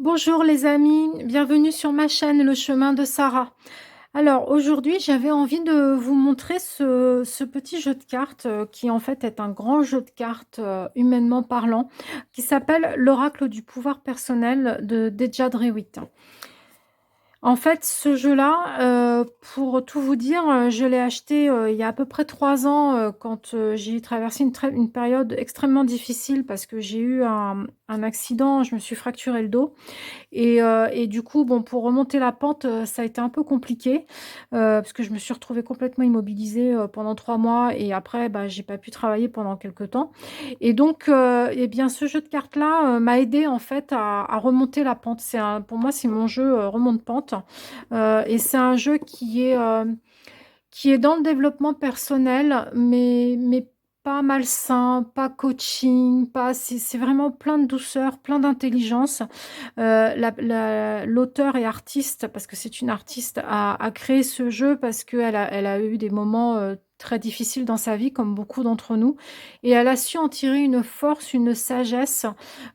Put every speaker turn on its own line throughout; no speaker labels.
Bonjour les amis, bienvenue sur ma chaîne Le Chemin de Sarah. Alors aujourd'hui j'avais envie de vous montrer ce petit jeu de cartes qui en fait est un grand jeu de cartes humainement parlant qui s'appelle l'Oracle du pouvoir personnel de Deja Drewit. En fait, ce jeu-là, pour tout vous dire, je l'ai acheté il y a à peu près 3 ans quand j'ai traversé une période extrêmement difficile parce que j'ai eu un accident, je me suis fracturé le dos. Et du coup, bon, pour remonter la pente, ça a été un peu compliqué parce que je me suis retrouvée complètement immobilisée pendant 3 mois et après, bah, j'ai pas pu travailler pendant quelques temps. Et donc, eh bien, ce jeu de cartes-là m'a aidé en fait à remonter la pente. Pour moi, c'est mon jeu remonte pente. Et c'est un jeu qui est dans le développement personnel, mais pas malsain, pas coaching, c'est vraiment plein de douceur, plein d'intelligence. L'auteur et artiste, parce que c'est une artiste, a créé ce jeu parce elle a eu des moments très difficiles dans sa vie, comme beaucoup d'entre nous, et elle a su en tirer une force, une sagesse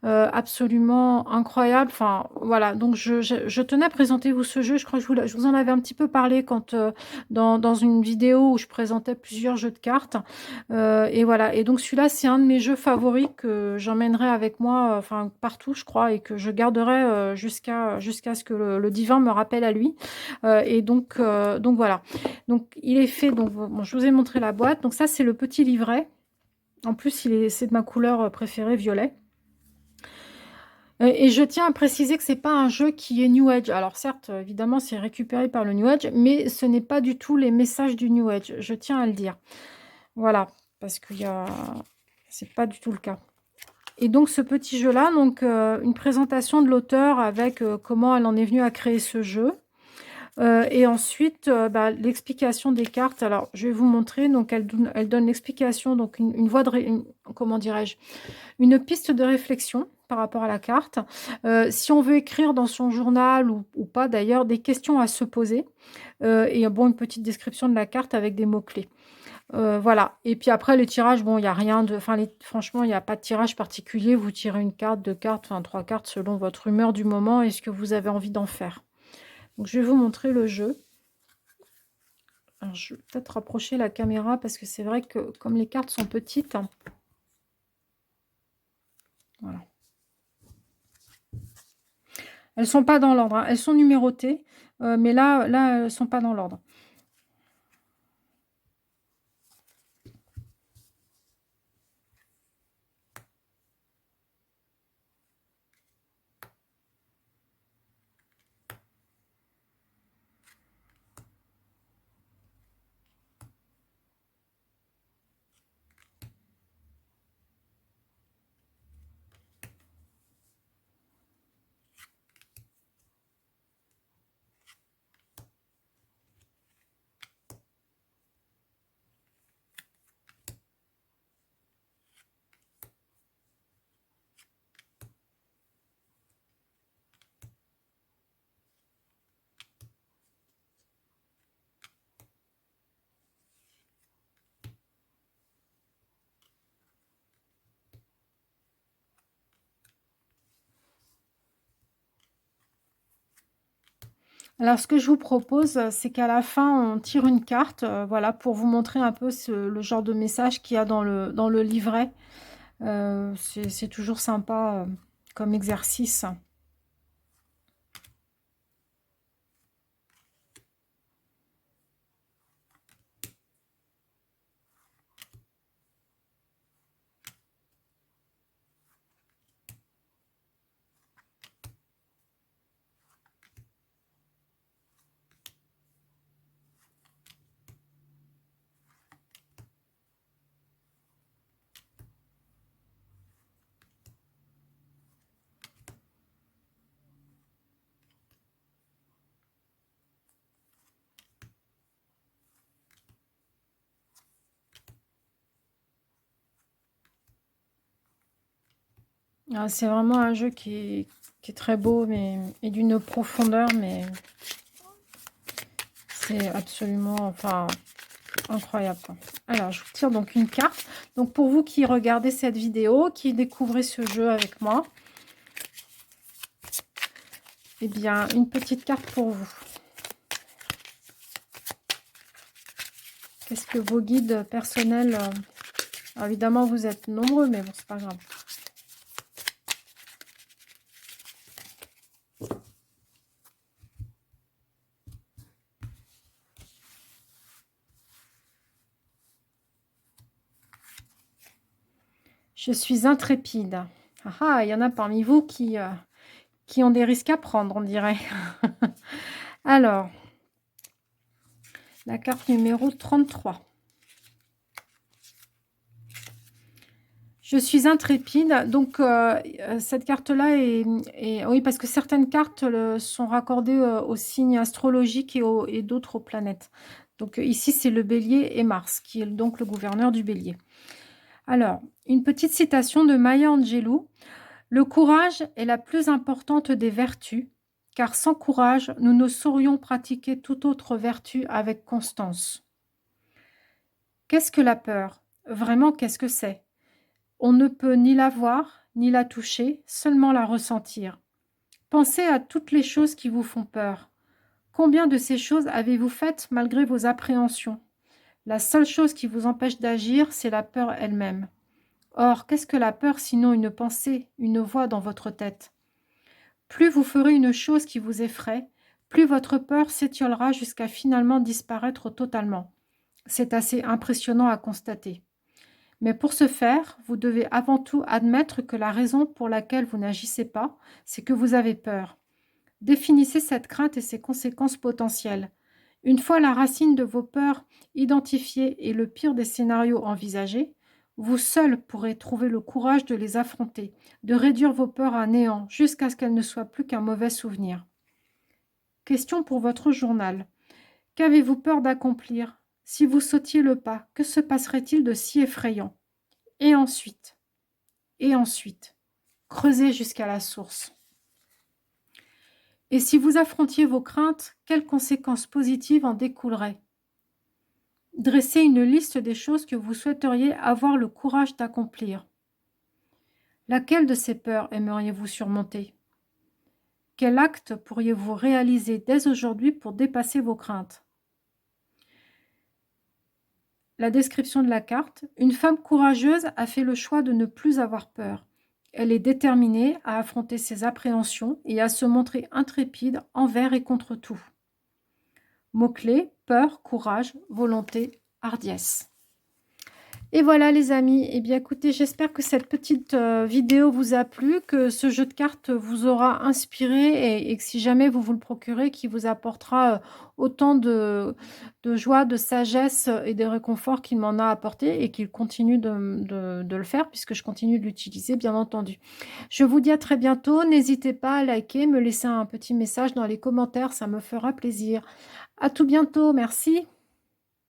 absolument incroyable. Enfin, voilà, donc je tenais à présenter vous ce jeu. Je crois que je vous en avais un petit peu parlé quand dans une vidéo où je présentais plusieurs jeux de cartes. Et voilà, et donc celui-là, c'est un de mes jeux favoris que j'emmènerai avec moi, enfin partout, je crois, et que je garderai jusqu'à ce que le divin me rappelle à lui. Donc voilà. Donc il est fait. Donc bon, je vous ai montré la boîte. Donc ça, c'est le petit livret. En plus, c'est de ma couleur préférée, violet. Et je tiens à préciser que c'est pas un jeu qui est New Age. Alors certes, évidemment, c'est récupéré par le New Age, mais ce n'est pas du tout les messages du New Age. Je tiens à le dire. Voilà, parce c'est pas du tout le cas. Et donc ce petit jeu-là, donc une présentation de l'auteur avec comment elle en est venue à créer ce jeu. Et ensuite, bah, l'explication des cartes. Alors, je vais vous montrer. Donc, elle donne l'explication, donc une voie comment dirais-je, une piste de réflexion par rapport à la carte. Si on veut écrire dans son journal ou pas, d'ailleurs, des questions à se poser. Et bon, une petite description de la carte avec des mots-clés. Voilà. Et puis après, les tirages, bon, il n'y a rien de. Enfin, franchement, il n'y a pas de tirage particulier. Vous tirez une carte, deux cartes, enfin trois cartes selon votre humeur du moment et ce que vous avez envie d'en faire. Donc, je vais vous montrer le jeu. Alors, je vais peut-être rapprocher la caméra parce que c'est vrai que comme les cartes sont petites. Voilà. Elles ne sont pas dans l'ordre, hein. Elles sont numérotées, mais là, elles ne sont pas dans l'ordre. Alors, ce que je vous propose, c'est qu'à la fin, on tire une carte, voilà, pour vous montrer un peu le genre de message qu'il y a dans le livret. C'est toujours sympa comme exercice. Ah, c'est vraiment un jeu qui est très beau et d'une profondeur, mais c'est absolument, enfin, incroyable, quoi. Alors, je vous tire donc une carte. Donc, pour vous qui regardez cette vidéo, qui découvrez ce jeu avec moi, Eh bien, une petite carte pour vous. Qu'est-ce que vos guides personnels... alors évidemment, vous êtes nombreux, mais bon, c'est pas grave. Je suis intrépide. Ah ah, il y en a parmi vous qui ont des risques à prendre, on dirait. Alors, la carte numéro 33. Je suis intrépide. Donc, cette carte-là est... Oui, parce que certaines cartes sont raccordées aux signes astrologiques et d'autres aux planètes. Donc, ici, c'est le bélier et Mars, qui est donc le gouverneur du bélier. Alors, une petite citation de Maya Angelou. Le courage est la plus importante des vertus, car sans courage, nous ne saurions pratiquer toute autre vertu avec constance. Qu'est-ce que la peur? Vraiment, qu'est-ce que c'est? On ne peut ni la voir, ni la toucher, seulement la ressentir. Pensez à toutes les choses qui vous font peur. Combien de ces choses avez-vous faites malgré vos appréhensions? La seule chose qui vous empêche d'agir, c'est la peur elle-même. Or, qu'est-ce que la peur sinon une pensée, une voix dans votre tête? Plus vous ferez une chose qui vous effraie, plus votre peur s'étiolera jusqu'à finalement disparaître totalement. C'est assez impressionnant à constater. Mais pour ce faire, vous devez avant tout admettre que la raison pour laquelle vous n'agissez pas, c'est que vous avez peur. Définissez cette crainte et ses conséquences potentielles. Une fois la racine de vos peurs identifiée et le pire des scénarios envisagés, vous seul pourrez trouver le courage de les affronter, de réduire vos peurs à néant jusqu'à ce qu'elles ne soient plus qu'un mauvais souvenir. Question pour votre journal. Qu'avez-vous peur d'accomplir? Si vous sautiez le pas, que se passerait-il de si effrayant? Et ensuite, creusez jusqu'à la source. Et si vous affrontiez vos craintes, quelles conséquences positives en découleraient? Dressez une liste des choses que vous souhaiteriez avoir le courage d'accomplir. Laquelle de ces peurs aimeriez-vous surmonter? Quel acte pourriez-vous réaliser dès aujourd'hui pour dépasser vos craintes? La description de la carte. Une femme courageuse a fait le choix de ne plus avoir peur. Elle est déterminée à affronter ses appréhensions et à se montrer intrépide envers et contre tout. Mots-clés, peur, courage, volonté, hardiesse. Et voilà les amis, eh bien écoutez, j'espère que cette petite vidéo vous a plu, que ce jeu de cartes vous aura inspiré et que si jamais vous vous le procurez, qu'il vous apportera autant de joie, de sagesse et de réconfort qu'il m'en a apporté et qu'il continue de le faire puisque je continue de l'utiliser bien entendu. Je vous dis à très bientôt, n'hésitez pas à liker, me laisser un petit message dans les commentaires, ça me fera plaisir. À tout bientôt, merci.